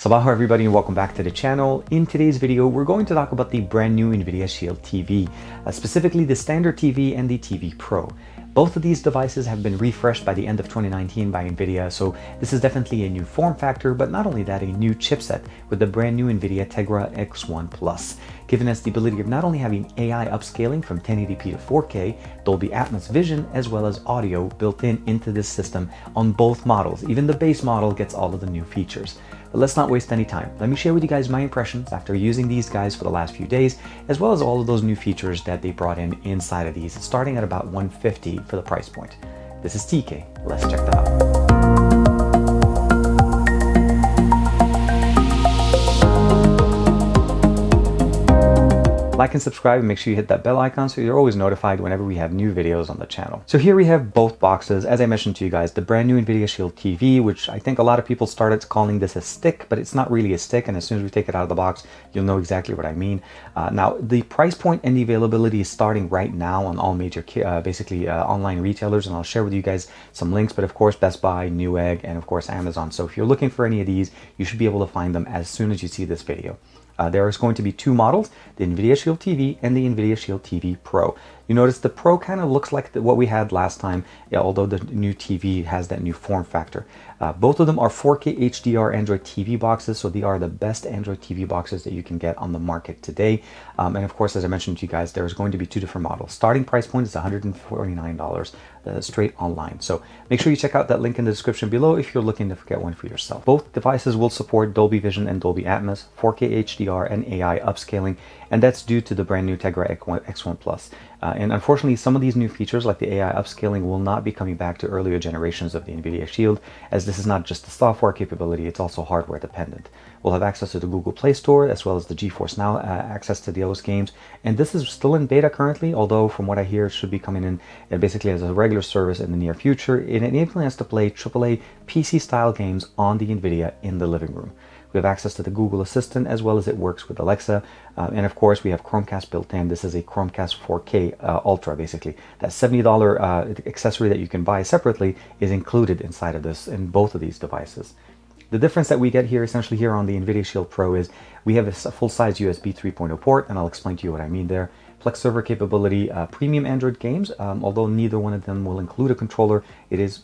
Sabaho everybody and welcome back to the channel. In today's video, we're going to talk about the brand new NVIDIA Shield TV, specifically the standard TV and the TV Pro. Both of these devices have been refreshed by the end of 2019 by NVIDIA, so this is definitely a new form factor, but not only that, a new chipset with the brand new NVIDIA Tegra X1 Plus, giving us the ability of not only having AI upscaling from 1080p to 4K, Dolby Atmos vision, as well as audio built into this system on both models. Even the base model gets all of the new features. But let's not waste any time. Let me share with you guys my impressions after using these guys for the last few days, as well as all of those new features that they brought in inside of these, starting at about $150 for the price point. This is TK. Let's check that out. Like and subscribe and make sure you hit that bell icon so you're always notified whenever we have new videos on the channel. So here we have both boxes. As I mentioned to you guys, the brand new NVIDIA Shield TV, which I think a lot of people started calling this a stick, but it's not really a stick. And as soon as we take it out of the box, you'll know exactly what I mean. Now, the price point and the availability is starting right now on all major, online retailers. And I'll share with you guys some links, but of course, Best Buy, Newegg, and of course, Amazon. So if you're looking for any of these, you should be able to find them as soon as you see this video. There is going to be two models, the NVIDIA Shield TV and the NVIDIA Shield TV Pro. You notice the Pro kind of looks like what we had last time, although the new TV has that new form factor. Both of them are 4K HDR Android TV boxes, so they are the best Android TV boxes that you can get on the market today. And of course, as I mentioned to you guys, there's going to be two different models. Starting price point is $149 straight online. So make sure you check out that link in the description below if you're looking to get one for yourself. Both devices will support Dolby Vision and Dolby Atmos, 4K HDR, and AI upscaling, and that's due to the brand new Tegra X1 Plus. And unfortunately, some of these new features like the AI upscaling will not be coming back to earlier generations of the NVIDIA Shield, as this is not just the software capability, it's also hardware dependent. We'll have access to the Google Play Store as well as the GeForce Now access to those games. And this is still in beta currently, although from what I hear, it should be coming in basically as a regular service in the near future, enabling us to play AAA PC style games on the NVIDIA in the living room. We have access to the Google Assistant as well as it works with Alexa. And of course, we have Chromecast built in. This is a Chromecast 4K Ultra, basically. That $70 accessory that you can buy separately is included inside of this in both of these devices. The difference that we get here, essentially here on the NVIDIA Shield Pro, is we have a full-size USB 3.0 port, and I'll explain to you what I mean there. Plex server capability, premium Android games, although neither one of them will include a controller.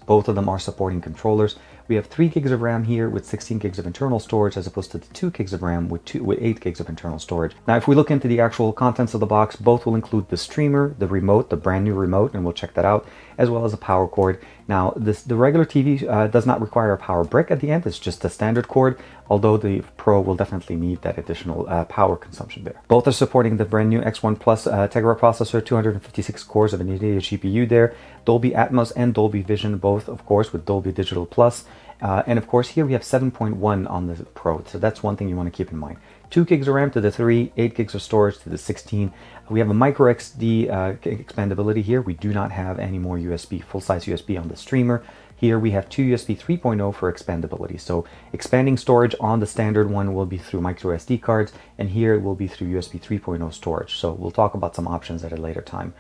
Both of them are supporting controllers. We have 3 gigs of RAM here with 16 gigs of internal storage, as opposed to the 2 gigs of RAM with 8 gigs of internal storage. Now, if we look into the actual contents of the box, both will include the streamer, the remote, the brand new remote, and we'll check that out, as well as a power cord. Now, the regular TV does not require a power brick at the end. It's just a standard cord, although the Pro will definitely need that additional power consumption there. Both are supporting the brand new X1 Plus Tegra processor, 256 cores of NVIDIA GPU there, Dolby Atmos and Dolby Vision, both, of course, with Dolby Digital Plus. And of course, here we have 7.1 on the Pro, so that's one thing you want to keep in mind. 2 gigs of RAM to the 3, 8 gigs of storage to the 16. We have a micro SD expandability here. We do not have any more USB, full-size USB on the streamer. Here we have 2 USB 3.0 for expandability. So expanding storage on the standard one will be through micro SD cards, and here it will be through USB 3.0 storage. So we'll talk about some options at a later time.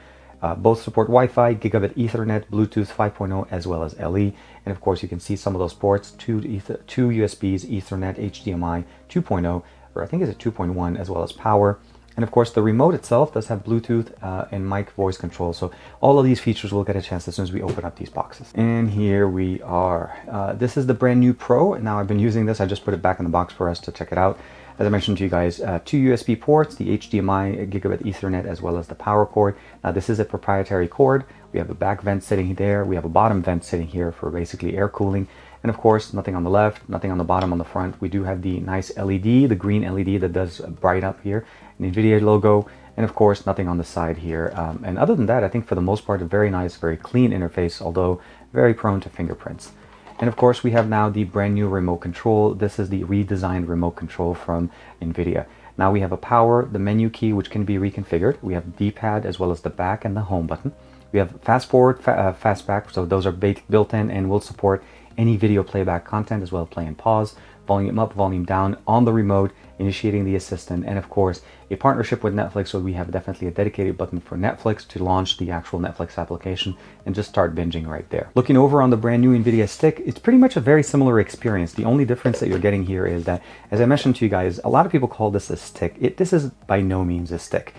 Both support Wi-Fi, Gigabit Ethernet, Bluetooth 5.0, as well as LE. And of course, you can see some of those ports, two USBs, Ethernet, HDMI 2.0, or I think it's a 2.1, as well as power. And of course, the remote itself does have Bluetooth and mic voice control. So all of these features will get a chance as soon as we open up these boxes. And here we are. This is the brand new Pro. Now I've been using this. I just put it back in the box for us to check it out. As I mentioned to you guys, 2 USB ports, the HDMI, Gigabit Ethernet, as well as the power cord. Now this is a proprietary cord. We have a back vent sitting there. We have a bottom vent sitting here for basically air cooling. And of course, nothing on the left, nothing on the bottom, on the front. We do have the nice LED, the green LED that does bright up here, an NVIDIA logo, and of course, nothing on the side here. And other than that, I think for the most part, a very nice, very clean interface, although very prone to fingerprints. And of course, we have now the brand new remote control. This is the redesigned remote control from NVIDIA. Now we have a power, the menu key, which can be reconfigured. We have the D-pad as well as the back and the home button. We have fast forward, fast back, so those are built in and will support any video playback content as well as play and pause. volume up, volume down on the remote, initiating the assistant, and of course a partnership with Netflix, so we have definitely a dedicated button for Netflix to launch the actual Netflix application and just start binging right there. Looking over on the brand new NVIDIA stick, it's pretty much a very similar experience. The only difference that you're getting here is that, as I mentioned to you guys, a lot of people call this a stick. This is by no means a stick.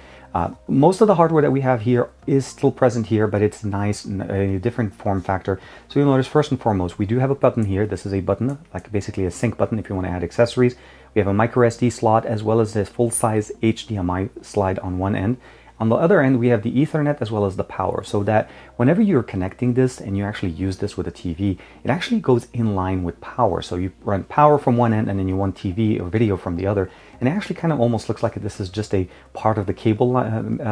Most of the hardware that we have here is still present here, but it's nice in a different form factor. So you'll notice first and foremost, we do have a button here. This is a button, like basically a sync button if you want to add accessories. We have a micro SD slot as well as a full-size HDMI slide on one end. On the other end, we have the Ethernet as well as the power, so that whenever you're connecting this and you actually use this with a TV, it actually goes in line with power. So you run power from one end and then you run TV or video from the other. And it actually kind of almost looks like this is just a part of the cable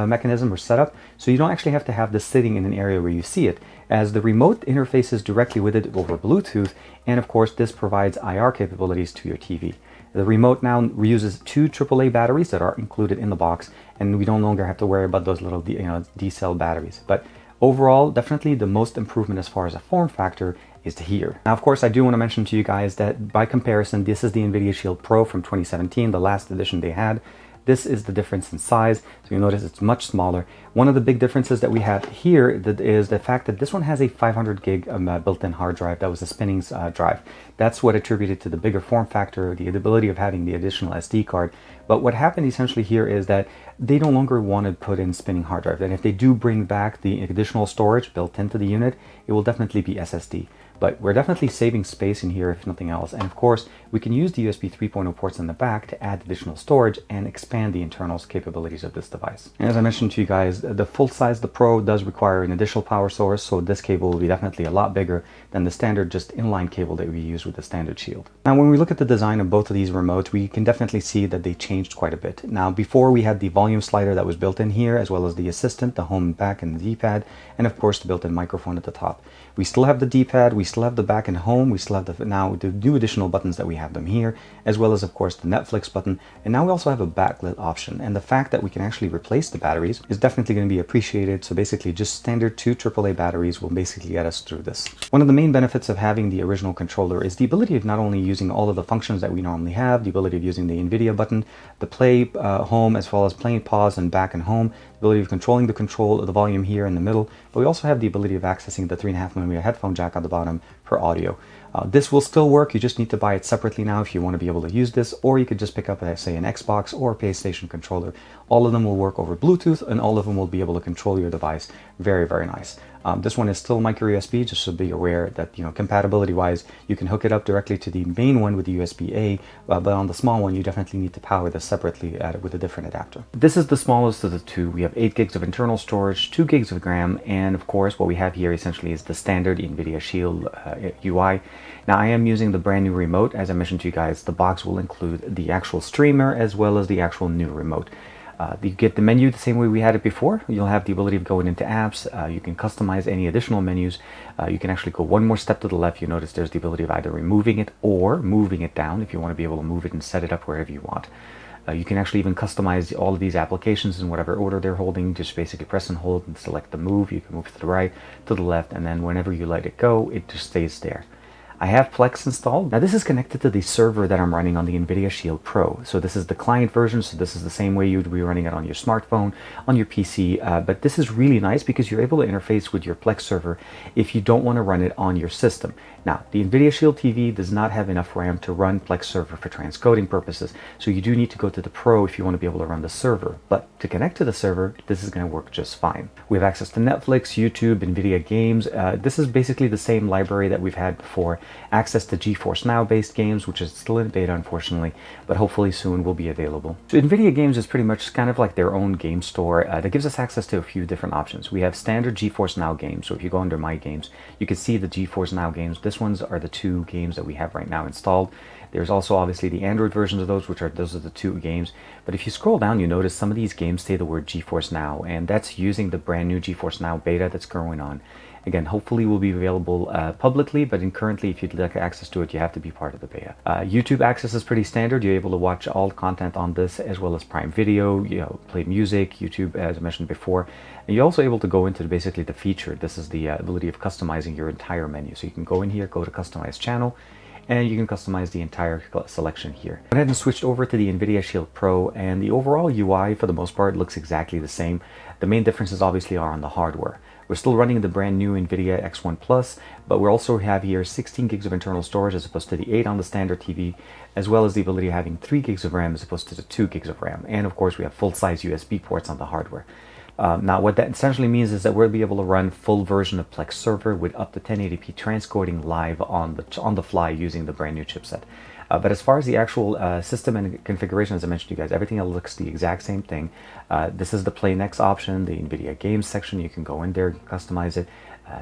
mechanism or setup. So you don't actually have to have this sitting in an area where you see it, as the remote interfaces directly with it over Bluetooth. And of course, this provides IR capabilities to your TV. The remote now reuses 2 AAA batteries that are included in the box, and we no longer have to worry about those little D-cell batteries. But overall, definitely the most improvement as far as a form factor is here. Now, of course, I do want to mention to you guys that by comparison, this is the NVIDIA Shield Pro from 2017, the last edition they had. This is the difference in size, so you'll notice it's much smaller. One of the big differences that we have here is the fact that this one has a 500 gig built-in hard drive that was a spinning drive. That's what attributed to the bigger form factor, the ability of having the additional SD card. But what happened essentially here is that they no longer want to put in spinning hard drive. And if they do bring back the additional storage built into the unit, it will definitely be SSD. But we're definitely saving space in here if nothing else. And of course, we can use the USB 3.0 ports in the back to add additional storage and expand the internal capabilities of this device. And as I mentioned to you guys, the full size, the Pro, does require an additional power source, so this cable will be definitely a lot bigger than the standard just inline cable that we use with the standard Shield. Now, when we look at the design of both of these remotes, we can definitely see that they changed quite a bit. Now, before we had the volume slider that was built in here, as well as the assistant, the home and back, and the D-pad, and of course the built-in microphone at the top. We still have the D-pad, we still have the back and home, we still have now the new additional buttons that we have them here, as well as of course the Netflix button, and now we also have a backlit option. And the fact that we can actually replace the batteries is definitely going to be appreciated. So basically just standard 2 AAA batteries will basically get us through this. One of the main benefits of having the original controller is the ability of not only using all of the functions that we normally have, the ability of using the NVIDIA button, the play, home, as well as playing, pause, and back and home, the ability of controlling the volume here in the middle, but we also have the ability of accessing the 3.5mm headphone jack at the bottom for audio. This will still work, you just need to buy it separately now if you want to be able to use this, or you could just pick up, say, an Xbox or a PlayStation controller. All of them will work over Bluetooth, and all of them will be able to control your device. Very, very nice. This one is still micro USB, just so be aware that, compatibility wise, you can hook it up directly to the main one with the USB-A, but on the small one, you definitely need to power this separately with a different adapter. This is the smallest of the two. We have 8 gigs of internal storage, 2 gigs of RAM, and of course, what we have here essentially is the standard NVIDIA Shield UI. Now, I am using the brand new remote. As I mentioned to you guys, the box will include the actual streamer as well as the actual new remote. You get the menu the same way we had it before. You'll have the ability of going into apps. You can customize any additional menus. You can actually go one more step to the left. You notice there's the ability of either removing it or moving it down if you want to be able to move it and set it up wherever you want. You can actually even customize all of these applications in whatever order they're holding. Just basically press and hold and select the move. You can move to the right, to the left, and then whenever you let it go, it just stays there. I have Plex installed. Now this is connected to the server that I'm running on the NVIDIA Shield Pro. So this is the client version, so this is the same way you'd be running it on your smartphone, on your PC, but this is really nice because you're able to interface with your Plex server if you don't want to run it on your system. Now, the NVIDIA Shield TV does not have enough RAM to run Plex server for transcoding purposes, so you do need to go to the Pro if you want to be able to run the server. But to connect to the server, this is going to work just fine. We have access to Netflix, YouTube, NVIDIA games. This is basically the same library that we've had before. Access to GeForce Now based games, which is still in beta unfortunately, but hopefully soon will be available. So NVIDIA Games is pretty much kind of like their own game store that gives us access to a few different options. We have standard GeForce Now games, so if you go under My Games, you can see the GeForce Now games. This ones are the 2 games that we have right now installed. There's also obviously the Android versions of those, those are the 2 games. But if you scroll down, you notice some of these games say the word GeForce Now, and that's using the brand new GeForce Now beta that's going on. Again, hopefully will be available publicly, but currently, if you'd like access to it, you have to be part of the beta. YouTube access is pretty standard. You're able to watch all content on this, as well as Prime Video, play music, YouTube, as I mentioned before. And you're also able to go into basically the feature. This is the ability of customizing your entire menu. So you can go in here, go to Customize Channel, and you can customize the entire selection here. I went ahead and switched over to the NVIDIA Shield Pro, and the overall UI for the most part looks exactly the same. The main differences obviously are on the hardware. We're still running the brand new NVIDIA X1 Plus, but we also have here 16 gigs of internal storage as opposed to the 8 on the standard TV, as well as the ability of having 3 gigs of RAM as opposed to the 2 gigs of RAM. And of course, we have full-size USB ports on the hardware. Now, what that essentially means is that we'll be able to run full version of Plex Server with up to 1080p transcoding live on the fly using the brand new chipset. But as far as the actual system and configuration, as I mentioned to you guys, everything else looks the exact same thing. This is the Play Next option, the NVIDIA Games section. You can go in there, customize it,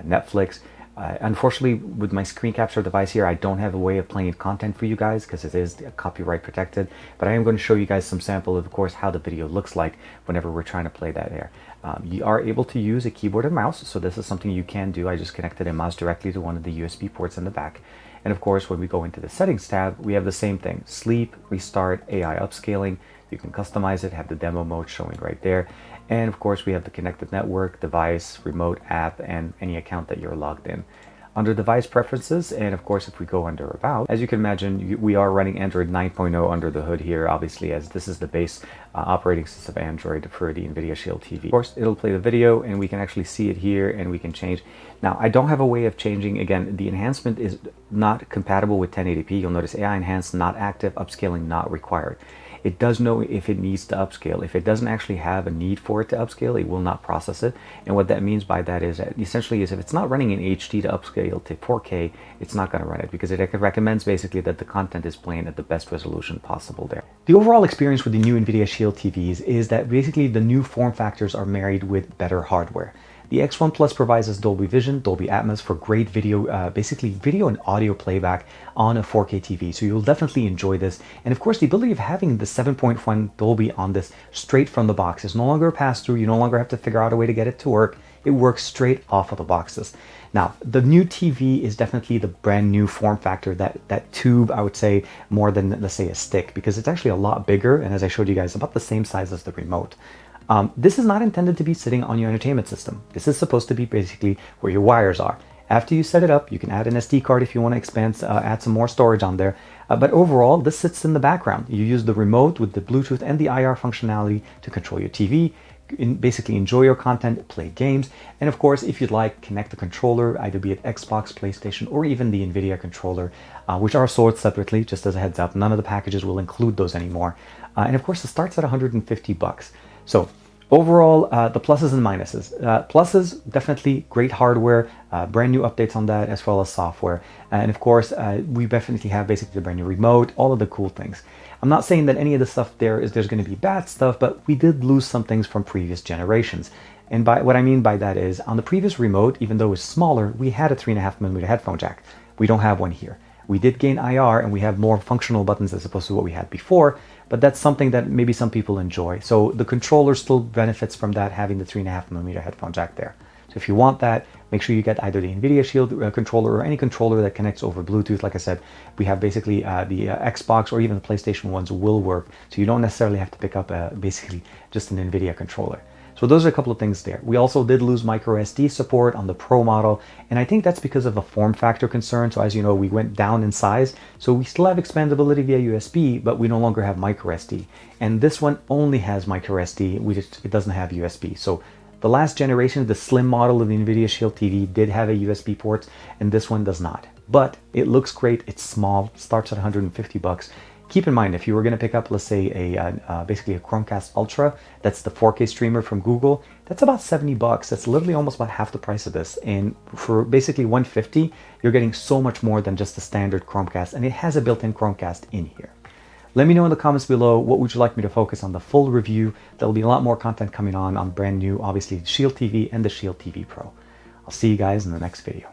Netflix. Unfortunately, with my screen capture device here, I don't have a way of playing content for you guys because it is copyright protected. But I am going to show you guys some sample of course, how the video looks like whenever we're trying to play that there. You are able to use a keyboard and mouse, so this is something you can do. I just connected a mouse directly to one of the USB ports in the back. And of course, when we go into the settings tab, we have the same thing: sleep, restart, AI upscaling. You can customize it, have the demo mode showing right there. And of course, we have the connected network, device, remote app, and any account that you're logged in. Under device preferences, and of course, if we go under about, as you can imagine, we are running Android 9.0 under the hood here, obviously, as this is the base operating system of Android for the NVIDIA Shield TV. Of course, it'll play the video, and we can actually see it here, and we can change. Now, I don't have a way of changing. Again, the enhancement is not compatible with 1080p. You'll notice AI enhanced, not active, upscaling not required. It does know if it needs to upscale. If it doesn't actually have a need for it to upscale, it will not process it. And what that means by that is that essentially is if it's not running in HD to upscale to 4K, it's not going to run it because it recommends basically that the content is playing at the best resolution possible there. The overall experience with the new NVIDIA Shield TVs is that basically the new form factors are married with better hardware. The X1 Plus provides us Dolby Vision, Dolby Atmos for great video, basically video and audio playback on a 4K TV. So you'll definitely enjoy this. And of course, the ability of having the 7.1 Dolby on this straight from the box is no longer a pass-through. You no longer have to figure out a way to get it to work. It works straight off of the boxes. Now, the new TV is definitely the brand new form factor, that tube, I would say, more than, let's say, a stick, because it's actually a lot bigger. And as I showed you guys, about the same size as the remote. This is not intended to be sitting on your entertainment system. This is supposed to be basically where your wires are. After you set it up, you can add an SD card if you want to expand, add some more storage on there. But overall, this sits in the background. You use the remote with the Bluetooth and the IR functionality to control your TV, basically enjoy your content, play games, and of course, if you'd like, connect the controller, either be it Xbox, PlayStation, or even the NVIDIA controller, which are sold separately, just as a heads up. None of the packages will include those anymore. And of course, it starts at $150. So overall, the pluses and minuses. Pluses, definitely great hardware, brand new updates on that, as well as software. And of course, we definitely have basically the brand new remote, all of the cool things. I'm not saying that any of the stuff there's going to be bad stuff, but we did lose some things from previous generations. And by what I mean by that is, on the previous remote, even though it was smaller, we had a 3.5mm headphone jack. We don't have one here. We did gain IR and we have more functional buttons as opposed to what we had before, but that's something that maybe some people enjoy. So the controller still benefits from that, having the 3.5mm headphone jack there. So if you want that, make sure you get either the NVIDIA Shield controller or any controller that connects over Bluetooth. Like I said, we have basically the Xbox or even the PlayStation ones will work. So you don't necessarily have to pick up basically just an NVIDIA controller. So those are a couple of things there. We also did lose micro SD support on the Pro model, and I think that's because of a form factor concern. So as you know, we went down in size, so we still have expandability via USB, but we no longer have micro SD. And this one only has micro SD, it doesn't have USB. So the last generation, the slim model of the NVIDIA Shield TV did have a USB port, and this one does not. But it looks great, it's small, starts at $150. Keep in mind, if you were going to pick up, let's say, basically a Chromecast Ultra, that's the 4K streamer from Google, that's about $70. That's literally almost about half the price of this. And for basically $150, you're getting so much more than just the standard Chromecast, and it has a built-in Chromecast in here. Let me know in the comments below, what would you like me to focus on the full review? There'll be a lot more content coming on brand new, obviously, the Shield TV and the Shield TV Pro. I'll see you guys in the next video.